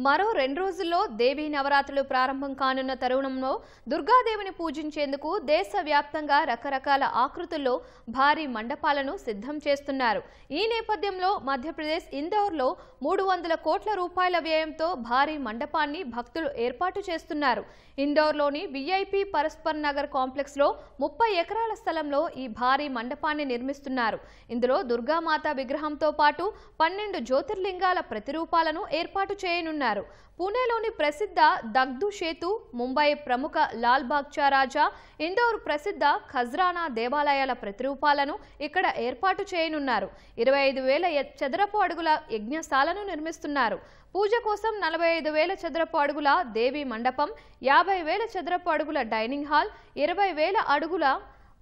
మరో 2 రోజుల్లో దేవీ నవరాత్రులు ప్రారంభం కానున్న తరుణంలో దుర్గాదేవిని పూజించేందుకు దేశవ్యాప్తంగా రకరకాల ఆకృతుల్లో భారీ మండపాలను సిద్ధం చేస్తున్నారు. ఈ నేపథ్యంలో మధ్యప్రదేశ్ ఇందోర్లో 300 కోట్ల రూపాయల వ్యయంతో భారీ మండపాన్ని భక్తులు ఏర్పాటు చేస్తున్నారు. ఇందోర్లోని విఐపి పరస్పర్ నగర్ కాంప్లెక్స్లో 30 ఎకరాల స్థలంలో ఈ భారీ మండపాన్ని నిర్మిస్తున్నారు. ఇందులో దుర్గామాత విగ్రహంతో పాటు 12 జ్యోతిర్లింగాల ప్రతిరూపాలను ఏర్పాటు చేయనున్నారు. పూణేలోని ప్రసిద్ధ దగ్ధు సేతు, ముంబై ప్రముఖ లాల్ బాగ్చా రాజా, ఇందోర్ ప్రసిద్ధ ఖజ్రానా దేవాలయాల ప్రతిరూపాలను ఇక్కడ ఏర్పాటు చేయనున్నారు. 25,000 చదరపు అడుగుల యజ్ఞశాలను నిర్మిస్తున్నారు. పూజ కోసం 45,000 చదరపు అడుగుల దేవి మండపం, 50,000 చదరపు అడుగుల డైనింగ్ హాల్, 20,000 అడుగుల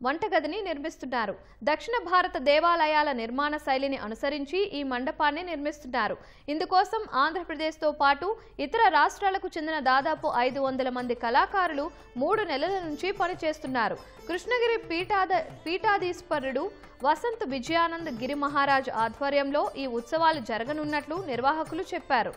వంటగదిని నిర్మిస్తున్నారు. దక్షిణ భారత దేవాలయాల నిర్మాణ శైలిని అనుసరించి ఈ మండపాన్ని నిర్మిస్తున్నారు. ఇందుకోసం ఆంధ్రప్రదేశ్తో పాటు ఇతర రాష్ట్రాలకు చెందిన దాదాపు 500 మంది కళాకారులు 3 నెలల నుంచి పనిచేస్తున్నారు. కృష్ణగిరి పీఠాధీశ్వరుడు వసంత్ విజయానంద్ గిరి మహారాజ్ ఆధ్వర్యంలో ఈ ఉత్సవాలు జరగనున్నట్లు నిర్వాహకులు చెప్పారు.